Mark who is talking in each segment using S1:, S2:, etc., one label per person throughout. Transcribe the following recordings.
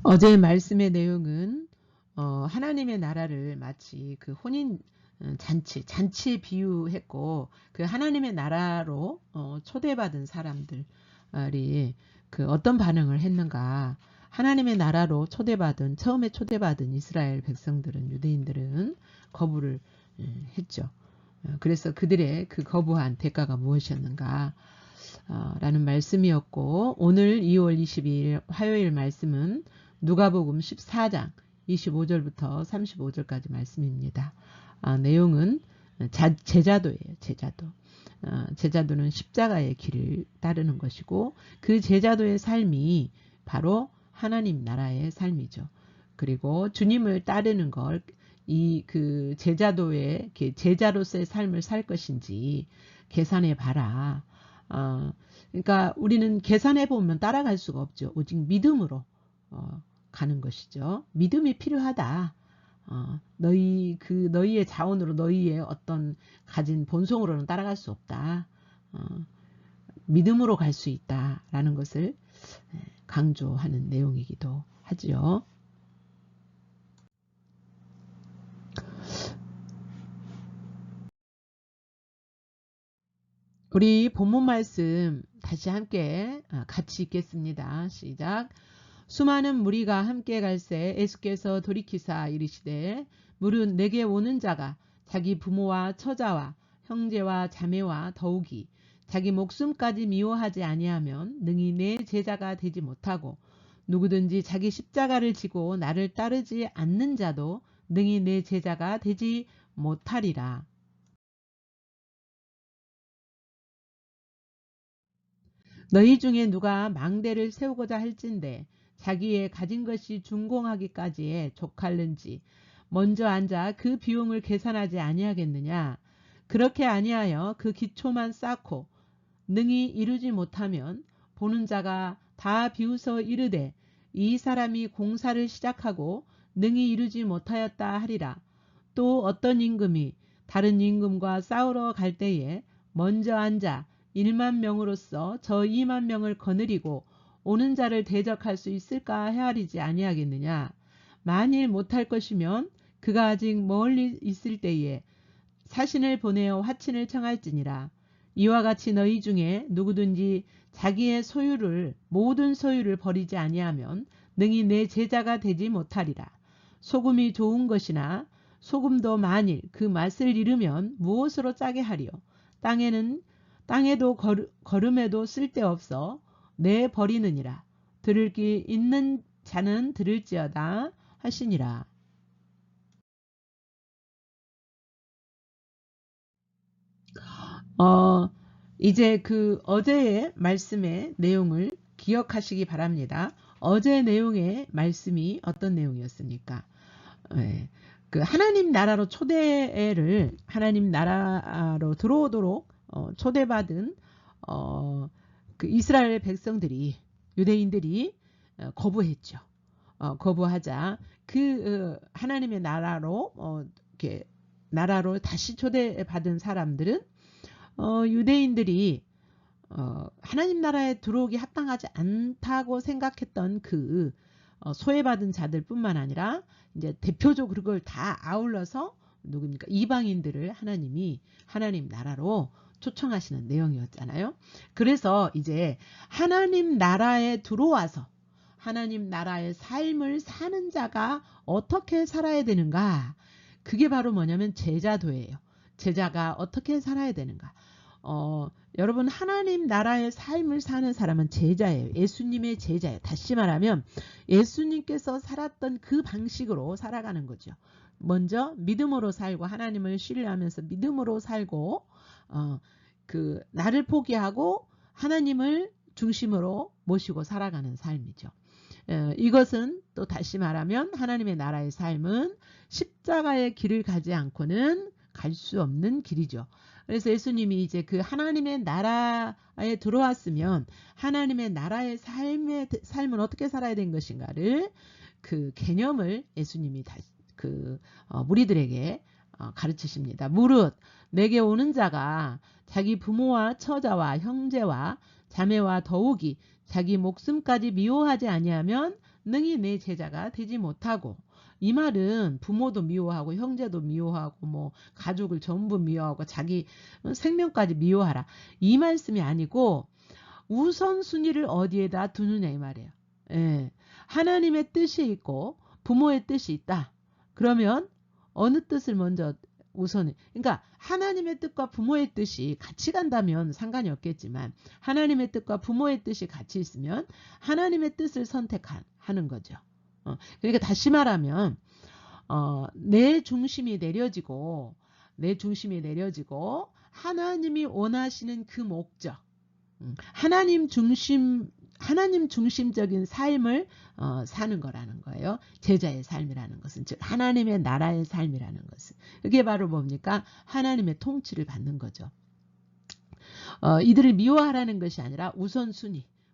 S1: 어제 말씀의 내용은 하나님의 나라를 마치 그 혼인 잔치에 비유했고, 그 하나님의 나라로 초대받은 사람들이 그 어떤 반응을 했는가. 하나님의 나라로 처음에 초대받은 이스라엘 백성들은, 유대인들은 거부를 했죠. 그래서 그들의 그 거부한 대가가 무엇이었는가 라는 말씀이었고, 오늘 2월 22일 화요일 말씀은 누가복음 14장 25절부터 35절까지 말씀입니다. 내용은 제자도예요. 제자도는 십자가의 길을 따르는 것이고, 그 제자도의 삶이 바로 하나님 나라의 삶이죠. 그리고 주님을 따르는 걸 그 제자도의 제자로서의 삶을 살 것인지 계산해 봐라. 그러니까 우리는 계산해 보면 따라갈 수가 없죠. 오직 믿음으로 가는 것이죠. 믿음이 필요하다. 너희의 자원으로, 너희의 어떤 가진 본성으로는 따라갈 수 없다. 믿음으로 갈 수 있다라는 것을 강조하는 내용이기도 하지요. 우리 본문 말씀 다시 함께 같이 읽겠습니다. 시작. 수많은 무리가 함께 갈새 예수께서 돌이키사 이르시되, 무릇 내게 오는 자가 자기 부모와 처자와 형제와 자매와 더욱이 자기 목숨까지 미워하지 아니하면 능히 내 제자가 되지 못하고, 누구든지 자기 십자가를 지고 나를 따르지 않는 자도 능히 내 제자가 되지 못하리라. 너희 중에 누가 망대를 세우고자 할진대 자기의 가진 것이 준공하기까지에 족할는지 먼저 앉아 그 비용을 계산하지 아니하겠느냐. 그렇게 아니하여 그 기초만 쌓고 능히 이루지 못하면 보는 자가 다 비웃어 이르되, 이 사람이 공사를 시작하고 능히 이루지 못하였다 하리라. 또 어떤 임금이 다른 임금과 싸우러 갈 때에 먼저 앉아 1만 명으로서 저 2만 명을 거느리고 오는 자를 대적할 수 있을까 헤아리지 아니하겠느냐. 만일 못할 것이면 그가 아직 멀리 있을 때에 사신을 보내어 화친을 청할지니라. 이와 같이 너희 중에 누구든지 자기의 모든 소유를 버리지 아니하면 능히 내 제자가 되지 못하리라. 소금이 좋은 것이나 소금도 만일 그 맛을 잃으면 무엇으로 짜게 하리요. 땅에도 거름에도 쓸데없어 내 버리느니라. 들을 귀 있는 자는 들을지어다 하시니라. 이제 그 어제의 말씀의 내용을 기억하시기 바랍니다. 어제 내용의 말씀이 어떤 내용이었습니까? 네. 그 하나님 나라로 하나님 나라로 들어오도록 초대받은 그 이스라엘 백성들이, 유대인들이 거부했죠. 거부하자 하나님의 나라로 이렇게 나라로 다시 초대받은 사람들은 유대인들이 하나님 나라에 들어오기 합당하지 않다고 생각했던 그 소외받은 자들 뿐만 아니라 이제 대표적으로 그걸 다 아울러서 누굽니까? 이방인들을 하나님이 하나님 나라로 초청하시는 내용이었잖아요. 그래서 이제 하나님 나라에 들어와서 하나님 나라의 삶을 사는 자가 어떻게 살아야 되는가? 그게 바로 뭐냐면 제자도예요. 제자가 어떻게 살아야 되는가? 여러분, 하나님 나라의 삶을 사는 사람은 제자예요. 예수님의 제자예요. 다시 말하면 예수님께서 살았던 그 방식으로 살아가는 거죠. 먼저 믿음으로 살고 하나님을 신뢰하면서 믿음으로 살고 그 나를 포기하고 하나님을 중심으로 모시고 살아가는 삶이죠. 이것은 또 다시 말하면 하나님의 나라의 삶은 십자가의 길을 가지 않고는 갈 수 없는 길이죠. 그래서 예수님이 이제 그 하나님의 나라에 들어왔으면 하나님의 나라의 삶은 어떻게 살아야 되는 것인가를 그 개념을 예수님이 무리들에게 가르치십니다. 무릇 내게 오는 자가 자기 부모와 처자와 형제와 자매와 더욱이 자기 목숨까지 미워하지 아니하면 능히 내 제자가 되지 못하고, 이 말은 부모도 미워하고 형제도 미워하고 뭐 가족을 전부 미워하고 자기 생명까지 미워하라, 이 말씀이 아니고 우선순위를 어디에다 두느냐 이 말이에요. 예. 하나님의 뜻이 있고 부모의 뜻이 있다. 그러면 어느 뜻을 먼저 우선해. 그러니까 하나님의 뜻과 부모의 뜻이 같이 간다면 상관이 없겠지만, 하나님의 뜻과 부모의 뜻이 같이 있으면 하나님의 뜻을 선택하는 거죠. 그러니까 다시 말하면 내 중심이 내려지고 하나님이 원하시는 그 목적, 하나님 중심적인 삶을 사는 거라는 거예요. 제자의 삶이라는 것은, 즉 하나님의 나라의 삶이라는 것은, 그게 바로 뭡니까? 하나님의 통치를 받는 거죠. 이들을 미워하라는 것이 아니라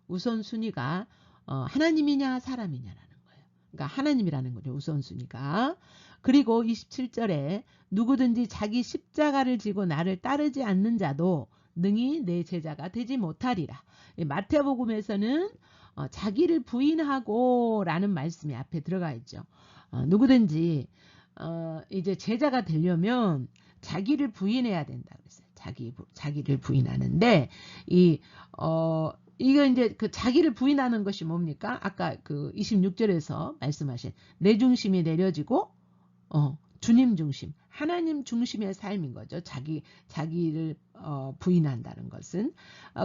S1: 우선순위가 하나님이냐 사람이냐라는 거예요. 그러니까 하나님이라는 거죠, 우선순위가. 그리고 27절에 누구든지 자기 십자가를 지고 나를 따르지 않는 자도 능히 내 제자가 되지 못하리라. 마태복음에서는 자기를 부인하고 라는 말씀이 앞에 들어가 있죠. 누구든지 이제 제자가 되려면 자기를 부인해야 된다 그랬어요. 자기를 부인하는데, 이거 이제 그 자기를 부인하는 것이 뭡니까? 아까 그 26절에서 말씀하신 내 중심이 내려지고 주님 중심, 하나님 중심의 삶인 거죠. 자기를 부인한다는 것은.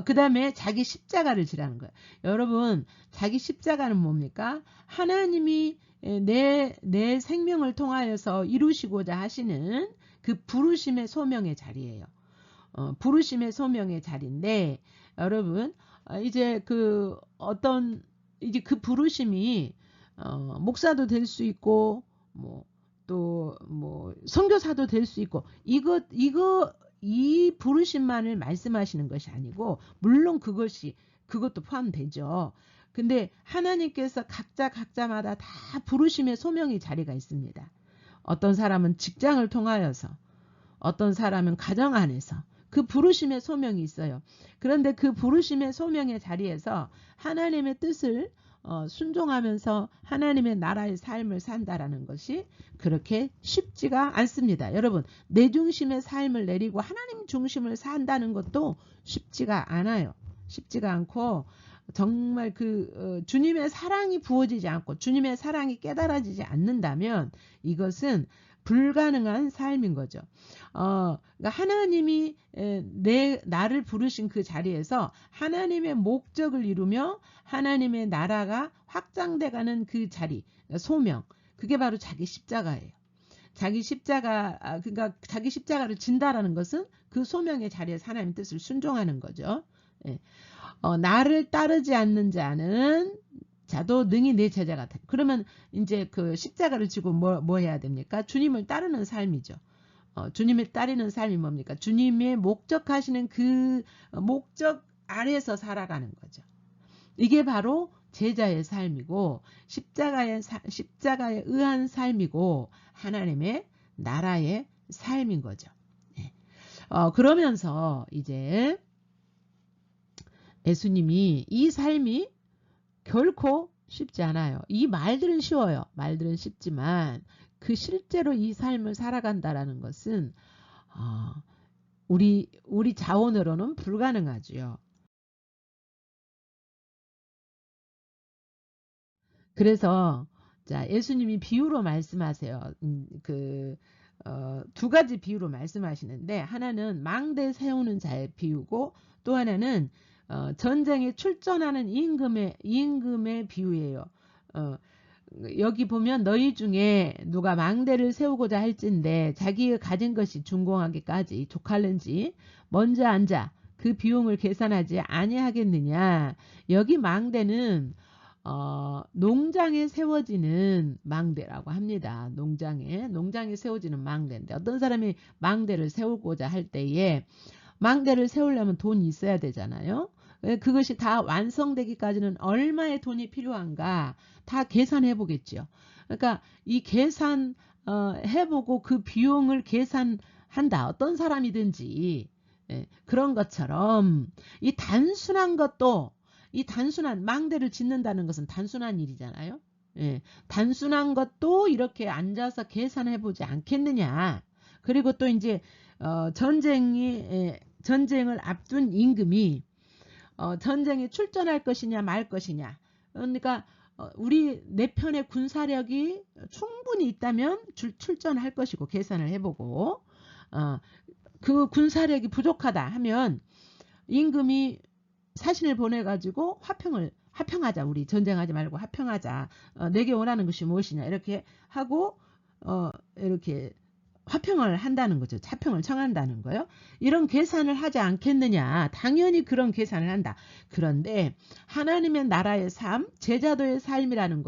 S1: 그 다음에 자기 십자가를 지라는 거예요. 여러분, 자기 십자가는 뭡니까? 하나님이 내 생명을 통하여서 이루시고자 하시는 그 부르심의 소명의 자리예요. 부르심의 소명의 자리인데, 여러분, 이제 이제 그 부르심이 목사도 될 수 있고 또 선교사도 될 수 있고, 이 부르심만을 말씀하시는 것이 아니고, 물론 그것도 포함되죠. 근데 하나님께서 각자마다 다 부르심의 소명의 자리가 있습니다. 어떤 사람은 직장을 통하여서, 어떤 사람은 가정 안에서 그 부르심의 소명이 있어요. 그런데 그 부르심의 소명의 자리에서 하나님의 뜻을 순종하면서 하나님의 나라의 삶을 산다라는 것이 그렇게 쉽지가 않습니다. 여러분, 내 중심의 삶을 내리고 하나님 중심을 산다는 것도 쉽지가 않아요. 쉽지가 않고, 정말 주님의 사랑이 부어지지 않고 주님의 사랑이 깨달아지지 않는다면 이것은 불가능한 삶인 거죠. 그러니까 하나님이 나를 부르신 그 자리에서 하나님의 목적을 이루며 하나님의 나라가 확장돼가는 그 자리, 소명, 그게 바로 자기 십자가예요. 그러니까 자기 십자가를 진다라는 것은 그 소명의 자리에서 하나님의 뜻을 순종하는 거죠. 예. 나를 따르지 않는 자도 능히 내 제자가 돼. 그러면 이제 그 십자가를 지고 뭐 해야 됩니까? 주님을 따르는 삶이죠. 주님을 따르는 삶이 뭡니까? 주님의 목적하시는 그 목적 아래서 살아가는 거죠. 이게 바로 제자의 삶이고, 십자가에 의한 삶이고, 하나님의 나라의 삶인 거죠. 네. 그러면서 이제 예수님이 이 삶이 결코 쉽지 않아요. 이 말들은 쉬워요. 말들은 쉽지만 그 실제로 이 삶을 살아간다라는 것은 우리 자원으로는 불가능하지요. 그래서 자, 예수님이 비유로 말씀하세요. 두 가지 비유로 말씀하시는데, 하나는 망대 세우는 자의 비유고, 또 하나는 전쟁에 출전하는 임금의 비유예요. 여기 보면 너희 중에 누가 망대를 세우고자 할진대 자기의 가진 것이 준공하기까지 족할는지 먼저 앉아 그 비용을 계산하지 아니하겠느냐. 여기 망대는 농장에 세워지는 망대라고 합니다. 농장에 세워지는 망대인데, 어떤 사람이 망대를 세우고자 할 때에 망대를 세우려면 돈이 있어야 되잖아요. 그것이 다 완성되기까지는 얼마의 돈이 필요한가 다 계산해 보겠죠. 그러니까 이 계산 해보고 그 비용을 계산한다. 어떤 사람이든지. 그런 것처럼 이 단순한 망대를 짓는다는 것은 단순한 일이잖아요. 예, 단순한 것도 이렇게 앉아서 계산해 보지 않겠느냐. 그리고 또 이제 전쟁을 앞둔 임금이 전쟁에 출전할 것이냐 말 것이냐. 그러니까 우리 내 편의 군사력이 충분히 있다면 출전할 것이고 계산을 해보고 그 군사력이 부족하다 하면 임금이 사신을 보내가지고 화평하자. 우리 전쟁하지 말고 화평하자. 내게 원하는 것이 무엇이냐 이렇게 하고 이렇게 화평을 한다는 거죠. 화평을 청한다는 거예요. 이런 계산을 하지 않겠느냐. 당연히 그런 계산을 한다. 그런데 하나님의 나라의 삶, 제자도의 삶이라는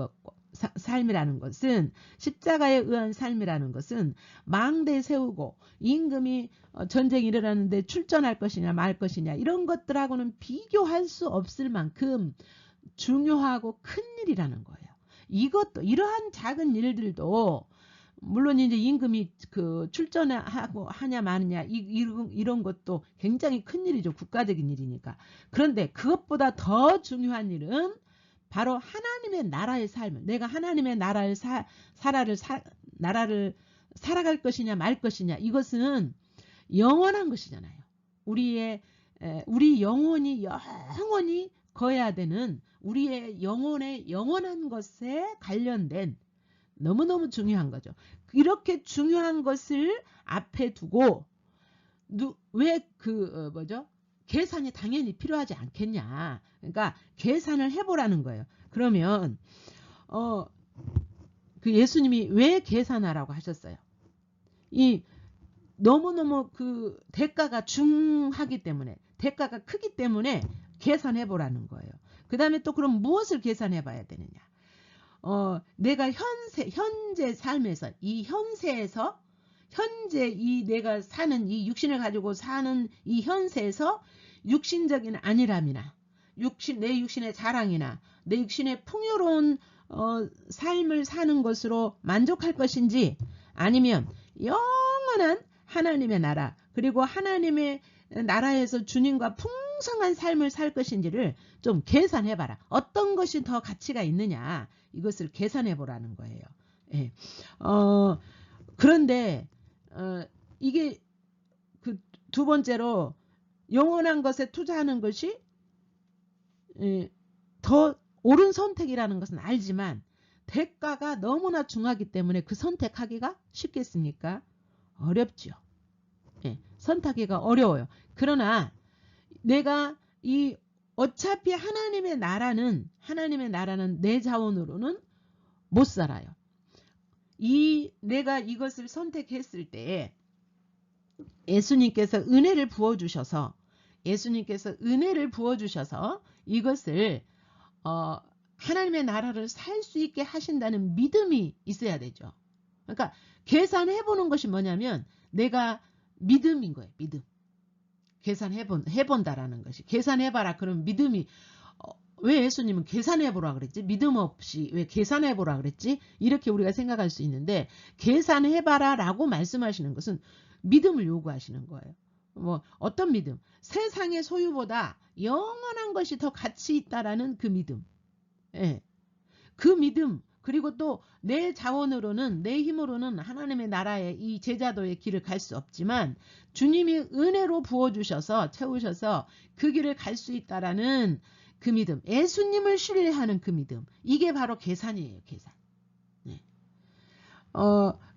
S1: 것은 십자가에 의한 삶이라는 것은 망대 세우고 임금이 전쟁이 일어나는데 출전할 것이냐 말 것이냐 이런 것들하고는 비교할 수 없을 만큼 중요하고 큰 일이라는 거예요. 이것도 이러한 작은 일들도 물론 이제 임금이 그 출전하고 하냐 마느냐 이런 것도 굉장히 큰 일이죠. 국가적인 일이니까. 그런데 그것보다 더 중요한 일은 바로 하나님의 나라의 삶을 내가 하나님의 나라를 살아갈 것이냐 말 것이냐 이것은 영원한 것이잖아요. 우리 영혼이 영원히 거해야 되는 우리의 영원한 것에 관련된 너무너무 중요한 거죠. 이렇게 중요한 것을 앞에 두고 왜 계산이 당연히 필요하지 않겠냐. 그러니까 계산을 해보라는 거예요. 그러면 그 예수님이 왜 계산하라고 하셨어요? 이 너무너무 그 대가가 중하기 때문에 대가가 크기 때문에 계산해보라는 거예요. 그 다음에 또 그럼 무엇을 계산해봐야 되느냐. 내가 현재 삶에서 이 현세에서 현재 이 내가 사는 이 육신을 가지고 사는 이 현세에서 육신적인 안일함이나 내 육신의 자랑이나 내 육신의 풍요로운 삶을 사는 것으로 만족할 것인지 아니면 영원한 하나님의 나라 그리고 하나님의 나라에서 주님과 풍성한 삶을 살 것인지를 좀 계산해봐라. 어떤 것이 더 가치가 있느냐 이것을 계산해보라는 거예요. 예. 그런데 이게 그 두 번째로 영원한 것에 투자하는 것이 더 옳은 선택이라는 것은 알지만 대가가 너무나 중하기 때문에 그 선택하기가 쉽겠습니까? 어렵죠. 예, 선택하기가 어려워요. 그러나 내가 어차피 하나님의 나라는 내 자원으로는 못 살아요. 내가 이것을 선택했을 때 예수님께서 은혜를 부어주셔서 이것을 하나님의 나라를 살 수 있게 하신다는 믿음이 있어야 되죠. 그러니까 계산해보는 것이 뭐냐면 내가 믿음인 거예요. 믿음. 계산해본다라는 것이. 계산해봐라. 그럼 믿음이 왜 예수님은 계산해보라 그랬지? 믿음 없이 왜 계산해보라 그랬지? 이렇게 우리가 생각할 수 있는데 계산해봐라 라고 말씀하시는 것은 믿음을 요구하시는 거예요. 뭐 어떤 믿음? 세상의 소유보다 영원한 것이 더 가치 있다라는 그 믿음. 예. 그 믿음 그리고 또 내 자원으로는 내 힘으로는 하나님의 나라의 이 제자도의 길을 갈 수 없지만 주님이 은혜로 부어주셔서 채우셔서 그 길을 갈 수 있다라는 그 믿음. 예수님을 신뢰하는 그 믿음. 이게 바로 계산이에요. 계산. 네.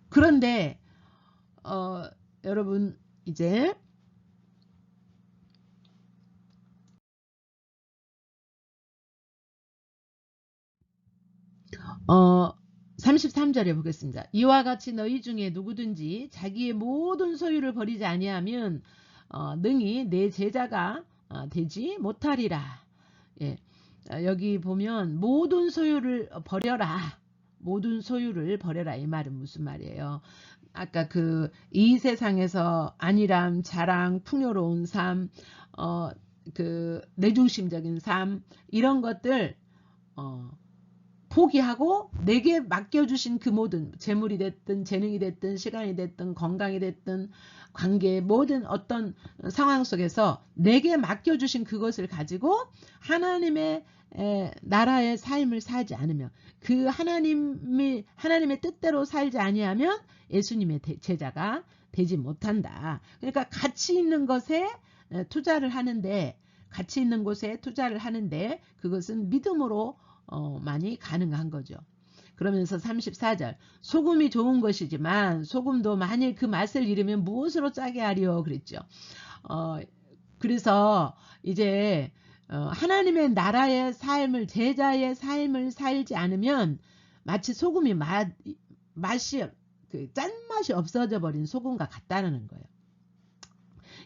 S1: 그런데 여러분 이제 33절에 보겠습니다. 이와 같이 너희 중에 누구든지 자기의 모든 소유를 버리지 아니하면 능히 내 제자가 되지 못하리라. 예. 여기 보면 모든 소유를 버려라. 모든 소유를 버려라. 이 말은 무슨 말이에요? 아까 이 세상에서 안일함, 자랑, 풍요로운 삶, 내중심적인 삶 이런 것들 포기하고 내게 맡겨주신 그 모든 재물이 됐든 재능이 됐든 시간이 됐든 건강이 됐든 관계 모든 어떤 상황 속에서 내게 맡겨주신 그것을 가지고 하나님의 나라의 삶을 살지 않으면, 그 하나님의 뜻대로 살지 아니하면 예수님의 제자가 되지 못한다. 그러니까 가치 있는 것에 투자를 하는데, 가치 있는 곳에 투자를 하는데 그것은 믿음으로 많이 가능한 거죠. 그러면서 34절, 소금이 좋은 것이지만 소금도 만일 그 맛을 잃으면 무엇으로 짜게 하리요 그랬죠. 그래서 이제 하나님의 나라의 삶을, 제자의 삶을 살지 않으면 마치 소금이 맛이 그 짠맛이 없어져 버린 소금과 같다는 거예요.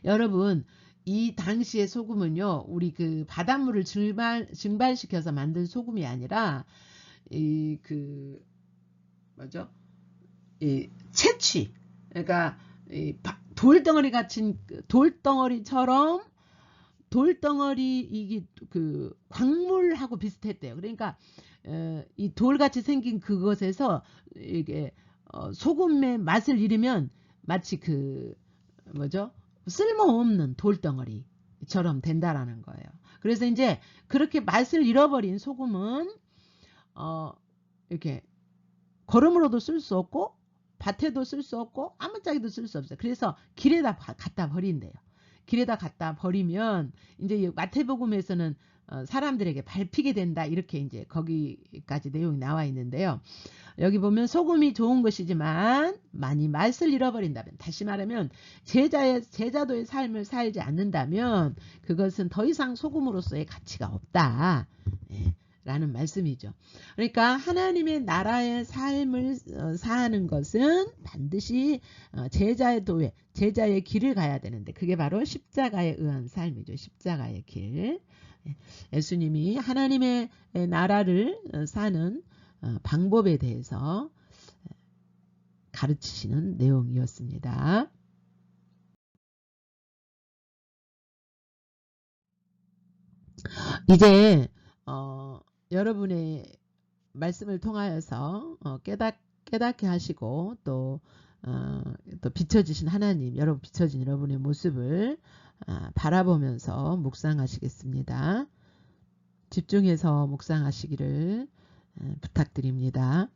S1: 여러분, 이 당시의 소금은요, 우리 그 바닷물을 증발시켜서 만든 소금이 아니라 채취, 그러니까 돌덩어리 같은, 돌덩어리처럼, 돌덩어리, 이게 그 광물하고 비슷했대요. 그러니까 이 돌같이 생긴 그것에서 이게 소금의 맛을 잃으면 마치 쓸모없는 돌덩어리처럼 된다라는 거예요. 그래서 이제 그렇게 맛을 잃어버린 소금은 이렇게 거름으로도 쓸 수 없고 밭에도 쓸 수 없고 아무짝에도 쓸 수 없어요. 그래서 길에다 갖다 버린대요. 길에다 갖다 버리면 이제 마태복음에서는 사람들에게 밟히게 된다, 이렇게 이제 거기까지 내용이 나와 있는데요. 여기 보면 소금이 좋은 것이지만 많이 맛을 잃어버린다면, 다시 말하면 제자도의 삶을 살지 않는다면 그것은 더 이상 소금으로서의 가치가 없다, 라는 말씀이죠. 그러니까 하나님의 나라의 삶을 사는 것은 반드시 제자의 길을 가야 되는데, 그게 바로 십자가에 의한 삶이죠. 십자가의 길. 예수님이 하나님의 나라를 사는 방법에 대해서 가르치시는 내용이었습니다. 이제 여러분의 말씀을 통하여서 깨닫게 하시고 또 비춰지신 하나님, 비춰진 여러분의 모습을 바라보면서 묵상하시겠습니다. 집중해서 묵상하시기를 부탁드립니다.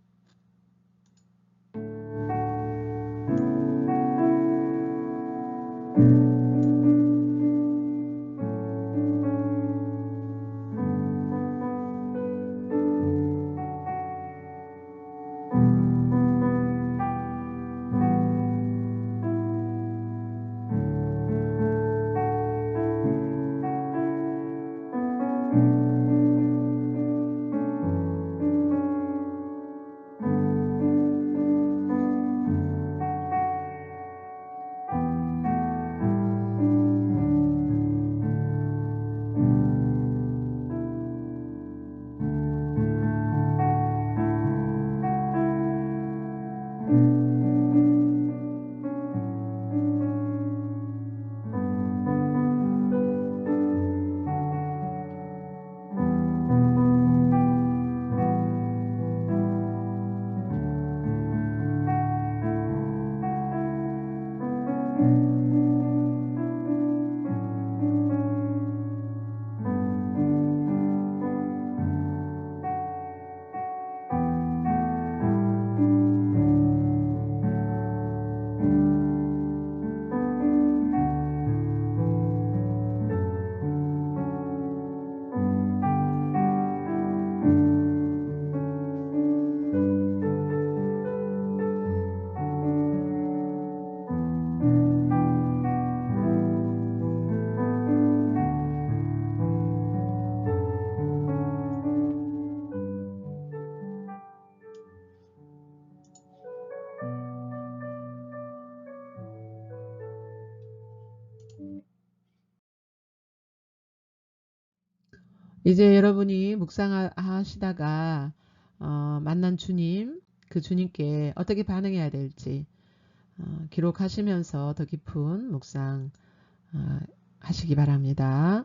S1: 이제 여러분이 묵상하시다가 만난 주님, 그 주님께 어떻게 반응해야 될지 기록하시면서 더 깊은 묵상 하시기 바랍니다.